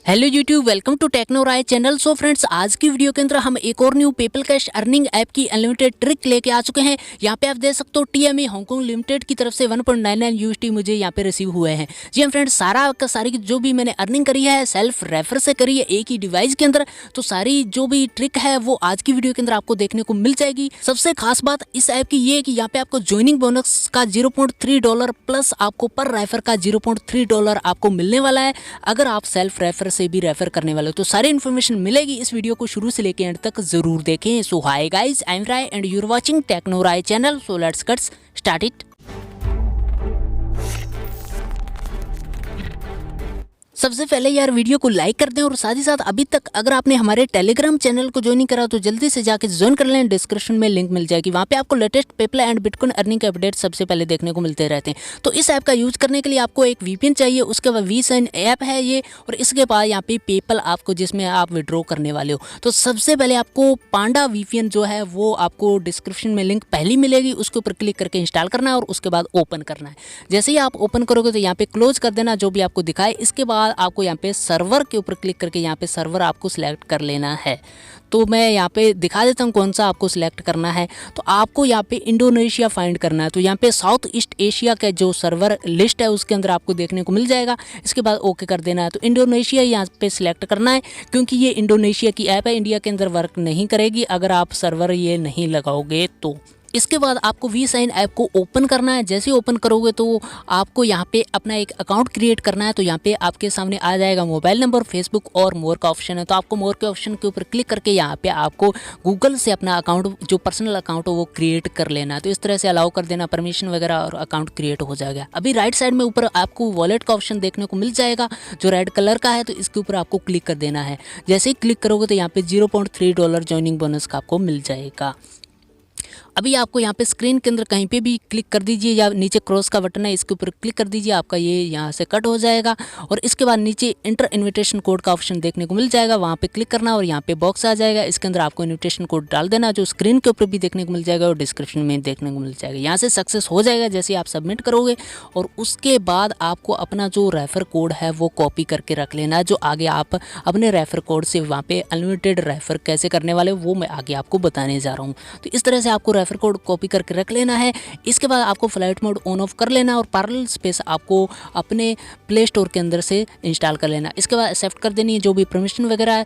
Hello YouTube, welcome to Technorai channel. So friends, आज की video के अंदर हम एक और new PayPal cash earning app की अनलिमिटेड ट्रिक लेके आ चुके हैं। यहाँ पे आप देख सकते हो टीएमए हांगकांग लिमिटेड की तरफ से 1.99 यूएसडी मुझे यहाँ पे रिसीव हुए हैं। जी हाँ फ्रेंड्स, सारी जो भी मैंने अर्निंग करी है सेल्फ रेफर से करी है एक ही डिवाइस के अंदर। तो सारी जो भी ट्रिक है वो आज की वीडियो के अंदर आपको देखने को मिल जाएगी। सबसे खास बात इस ऐप की ये है कि यहाँ पे आपको ज्वाइनिंग बोनस का $0.3 प्लस आपको पर रेफर का $0.3 आपको मिलने वाला है अगर आप सेल्फ रेफर से भी रेफर करने वाले हो। तो सारी इन्फॉर्मेशन मिलेगी, इस वीडियो को शुरू से लेकर एंड तक जरूर देखें। So hi guys, I am Rai and you are watching Technorai channel. So let's get started. सबसे पहले यार वीडियो को लाइक कर दें और साथ ही साथ अभी तक अगर आपने हमारे टेलीग्राम चैनल को ज्वाइन नहीं करा तो जल्दी से जाकर ज्वाइन कर लें। डिस्क्रिप्शन में लिंक मिल जाएगी, वहाँ पे आपको latest PayPal and bitcoin earning के अपडेट सबसे पहले देखने को मिलते रहते हैं। तो इस ऐप का यूज करने के लिए आपको एक वीपीएन चाहिए, उसके बाद WeSing ऐप है ये, और इसके बाद यहाँ पे पेपल आपको जिसमें आप विड्रॉ करने वाले हो। तो सबसे पहले आपको पांडा वीपीएन जो है वो आपको डिस्क्रिप्शन में लिंक पहली मिलेगी, उसके ऊपर क्लिक करके इंस्टॉल करना है और उसके बाद ओपन करना है। जैसे ही आप ओपन करोगे तो यहाँ पे क्लोज कर देना जो भी आपको दिखाए। इसके बाद आपको यहाँ पे सर्वर के ऊपर क्लिक करके यहाँ पे सर्वर आपको सिलेक्ट कर लेना है। तो मैं यहाँ पे दिखा देता हूँ कौन सा आपको सिलेक्ट करना है। तो आपको यहाँ पे इंडोनेशिया फाइंड करना है। तो यहाँ पे साउथ ईस्ट एशिया का जो सर्वर लिस्ट है उसके अंदर आपको देखने को मिल जाएगा। इसके बाद ओके कर देना है। तो इंडोनेशिया यहाँ पे सिलेक्ट करना है क्योंकि ये इंडोनेशिया की ऐप है, इंडिया के अंदर वर्क नहीं करेगी अगर आप सर्वर ये नहीं लगाओगे तो। इसके बाद आपको WeSing ऐप को ओपन करना है। जैसे ही ओपन करोगे तो आपको यहाँ पे अपना एक अकाउंट क्रिएट करना है। तो यहाँ पे आपके सामने आ जाएगा मोबाइल नंबर, फेसबुक और मोर का ऑप्शन है। तो आपको मोर के ऑप्शन के ऊपर क्लिक करके यहाँ पे आपको गूगल से अपना अकाउंट जो पर्सनल अकाउंट हो वो क्रिएट कर लेना है। तो इस तरह से अलाउ कर देना, परमिशन वगैरह, और अकाउंट क्रिएट हो जाएगा। अभी राइट साइड में ऊपर आपको वॉलेट का ऑप्शन देखने को मिल जाएगा जो रेड कलर का है, तो इसके ऊपर आपको क्लिक कर देना है। जैसे ही क्लिक करोगे तो यहाँ पे $0.3 ज्वाइनिंग बोनस का आपको मिल जाएगा। अभी आपको यहाँ पे स्क्रीन के अंदर कहीं पे भी क्लिक कर दीजिए या नीचे क्रॉस का बटन है इसके ऊपर क्लिक कर दीजिए, आपका ये यहाँ से कट हो जाएगा। और इसके बाद नीचे इंटर इन्विटेशन कोड का ऑप्शन देखने को मिल जाएगा, वहाँ पे क्लिक करना और यहाँ पे बॉक्स आ जाएगा। इसके अंदर आपको इन्विटेशन कोड डाल देना जो स्क्रीन के ऊपर भी देखने को मिल जाएगा और डिस्क्रिप्शन में देखने को मिल जाएगा। यहाँ से सक्सेस हो जाएगा जैसे आप सबमिट करोगे। और उसके बाद आपको अपना जो रेफर कोड है वो कॉपी करके रख लेना है, जो आगे आप अपने रेफर कोड से वहाँ पे अनलिमिटेड रेफर कैसे करने वाले वो मैं आगे आपको बताने जा रहा हूँ। तो इस तरह से आपको रेफर कोड कॉपी करके रख लेना है। इसके बाद आपको फ्लाइट मोड ऑन ऑफ कर लेना और पैरेलल स्पेस आपको अपने प्ले स्टोर के अंदर से इंस्टॉल कर लेना। इसके बाद एक्सेप्ट कर देनी है जो भी परमिशन वगैरह है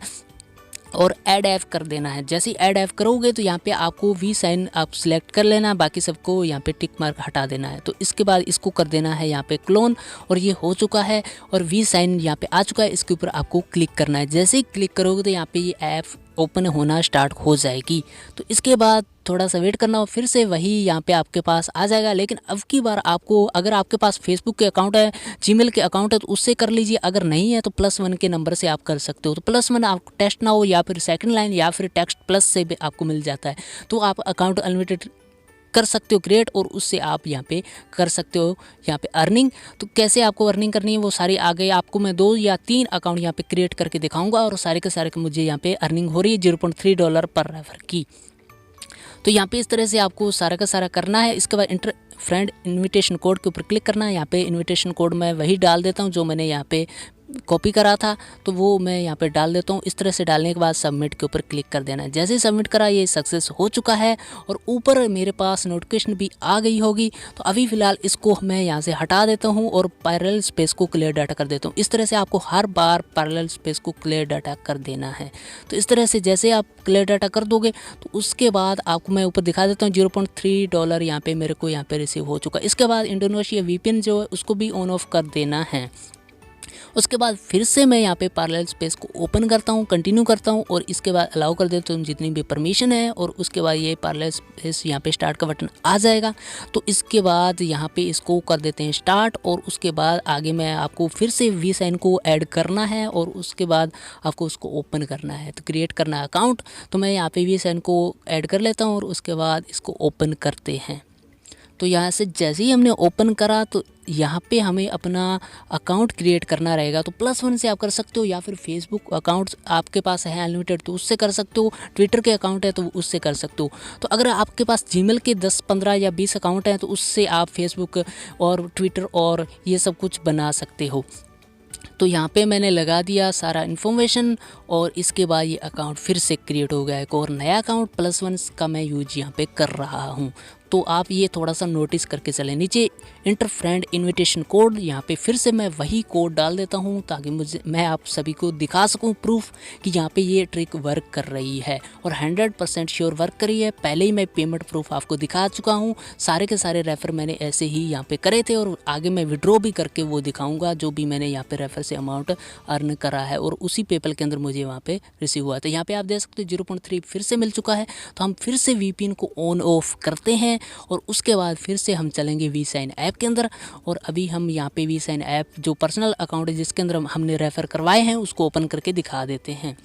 और ऐड ऐप कर देना है। जैसे ही ऐड ऐप करोगे तो यहाँ पे आपको WeSing आप सिलेक्ट कर लेना, बाकी सबको यहाँ पे टिक मार्क हटा देना है। तो इसके बाद इसको कर देना है यहाँ पे क्लोन, और ये हो चुका है और WeSing यहाँ पे आ चुका है। इसके ऊपर आपको क्लिक करना है। जैसे ही क्लिक करोगे तो यहाँ पे ये ऐप ओपन होना स्टार्ट हो जाएगी। तो इसके बाद थोड़ा सा वेट करना और फिर से वही यहाँ पे आपके पास आ जाएगा। लेकिन अब की बार आपको, अगर आपके पास फेसबुक के अकाउंट है, जीमेल के अकाउंट है तो उससे कर लीजिए, अगर नहीं है तो +1 के नंबर से आप कर सकते हो। तो +1 आपको TextNow या फिर सेकंड लाइन या फिर टेक्स्ट प्लस से भी आपको मिल जाता है। तो आप अकाउंट अनलिमिटेड कर सकते हो क्रिएट और उससे आप यहाँ पे कर सकते हो यहाँ पे अर्निंग। तो कैसे आपको अर्निंग करनी है वो सारी आगे आपको मैं 2 या 3 अकाउंट यहाँ पे क्रिएट करके दिखाऊंगा और सारे के सारे मुझे यहाँ पे अर्निंग हो रही है $0.3 पर रेफर की। तो यहाँ पे इस तरह से आपको सारा का सारा करना है। इसके बाद इंटर फ्रेंड इनविटेशन कोड के ऊपर क्लिक करना है। यहाँ पे इनविटेशन कोड मैं वही डाल देता हूँ जो मैंने यहाँ पे कॉपी करा था, तो वो मैं यहाँ पे डाल देता हूँ। इस तरह से डालने के बाद सबमिट के ऊपर क्लिक कर देना है। जैसे ही सबमिट करा ये सक्सेस हो चुका है और ऊपर मेरे पास नोटिफिकेशन भी आ गई होगी। तो अभी फ़िलहाल इसको मैं यहाँ से हटा देता हूँ और पैरेलल स्पेस को क्लियर डाटा कर देता हूँ। इस तरह से आपको हर बार पैरेलल स्पेस को क्लियर डाटा कर देना है। तो इस तरह से जैसे आप क्लियर डाटा कर दोगे तो उसके बाद आपको मैं ऊपर दिखा देता हूँ $0.3 यहाँ पे मेरे को यहाँ पे रिसीव हो चुका। इसके बाद इंडोनेशिया वीपीएन जो है उसको भी ऑन ऑफ कर देना है। उसके बाद फिर से मैं यहाँ पे पैरेलल स्पेस को ओपन करता हूँ, कंटिन्यू करता हूँ और इसके बाद अलाउ कर देता हूँ जितनी भी परमिशन है। और उसके बाद ये पैरेलल स्पेस यहाँ पे स्टार्ट का बटन आ जाएगा। तो इसके बाद यहाँ पे इसको कर देते हैं स्टार्ट और उसके बाद आगे मैं आपको फिर से WeSing को ऐड करना है और उसके बाद आपको उसको ओपन करना है। तो क्रिएट करना है अकाउंट। तो मैं यहाँ पे WeSing को ऐड कर लेता हूँ और उसके बाद इसको ओपन करते हैं। तो यहाँ से जैसे ही हमने ओपन करा तो यहाँ पे हमें अपना अकाउंट क्रिएट करना रहेगा। तो +1 से आप कर सकते हो या फिर फेसबुक अकाउंट आपके पास है अनलिमिटेड तो उससे कर सकते हो, ट्विटर के अकाउंट है तो उससे कर सकते हो। तो अगर आपके पास जीमेल के 10, 15 या 20 अकाउंट हैं तो उससे आप फेसबुक और ट्विटर और ये सब कुछ बना सकते हो। तो यहाँ पे मैंने लगा दिया सारा इन्फॉर्मेशन और इसके बाद ये अकाउंट फिर से क्रिएट हो गया। एक और नया अकाउंट +1 का मैं यूज यहाँ पे कर रहा हूँ। तो आप ये थोड़ा सा नोटिस करके चलें। नीचे इंटर फ्रेंड इनविटेशन कोड, यहाँ पे फिर से मैं वही कोड डाल देता हूँ ताकि मैं आप सभी को दिखा सकूँ प्रूफ कि यहाँ पे ये ट्रिक वर्क कर रही है और 100% श्योर वर्क कर रही है। पहले ही मैं पेमेंट प्रूफ आपको दिखा चुका हूँ। सारे के सारे रेफ़र मैंने ऐसे ही यहाँ पे करे थे और आगे मैं विड्रॉ भी करके वो दिखाऊँगा जो भी मैंने यहाँ पे रेफ़र से अमाउंट अर्न करा है और उसी पेपल के अंदर मुझे वहाँ पे रिसीव हुआ था। यहाँ पे आप देख सकते हो 0.3 फिर से मिल चुका है। तो हम फिर से VPN को ऑन ऑफ करते हैं और उसके बाद फिर से हम चलेंगे WeSing ऐप के अंदर और अभी हम यहाँ पे WeSing ऐप जो पर्सनल अकाउंट है जिसके अंदर हमने रेफ़र करवाए हैं उसको ओपन करके दिखा देते हैं।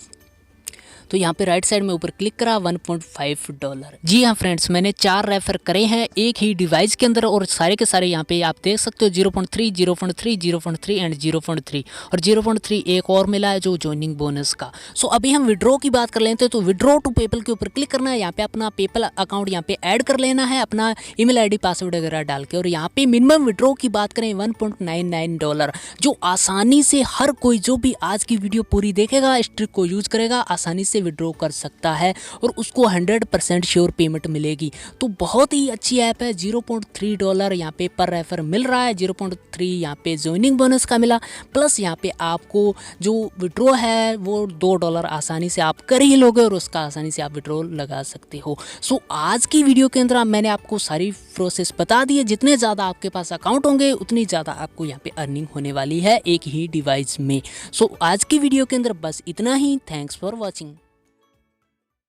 तो यहाँ पे राइट साइड में ऊपर क्लिक करा $1.5। जी हाँ फ्रेंड्स, मैंने 4 रेफ़र करे हैं एक ही डिवाइस के अंदर और सारे के सारे यहाँ पे आप देख सकते हो 0.3, 0.3, 0.3 एंड 0.3 और 0.3 एक और मिला है जो ज्वाइनिंग बोनस का। सो अभी हम विड्रॉ की बात कर लेते हैं। तो विड्रॉ टू पेपल के ऊपर क्लिक करना है। यहाँ पे अपना पेपल अकाउंट यहाँ पे ऐड कर लेना है, अपना ईमेल ID पासवर्ड वगैरह डाल के। और यहाँ पे मिनिमम विड्रॉ की बात करें $1.99 जो आसानी से हर कोई जो भी आज की वीडियो पूरी देखेगा इस ट्रिक को यूज करेगा आसानी से विड्रॉ कर सकता है और उसको 100% श्योर पेमेंट मिलेगी। तो बहुत ही अच्छी ऐप है। $0.3 यहाँ पे पर रेफर मिल रहा है, 0.3 यहाँ पे ज्वाइनिंग बोनस का मिला, प्लस यहाँ पे आपको जो विड्रॉ है वो $2 आसानी से आप कर ही लोगे और उसका आसानी से आप विड्रॉ लगा सकते हो। सो आज की वीडियो के अंदर मैंने आपको सारी प्रोसेस बता दी है। जितने ज़्यादा आपके पास अकाउंट होंगे उतनी ज़्यादा आपको यहाँ पे अर्निंग होने वाली है एक ही डिवाइस में। सो आज की वीडियो के अंदर बस इतना ही। Thanks for watching.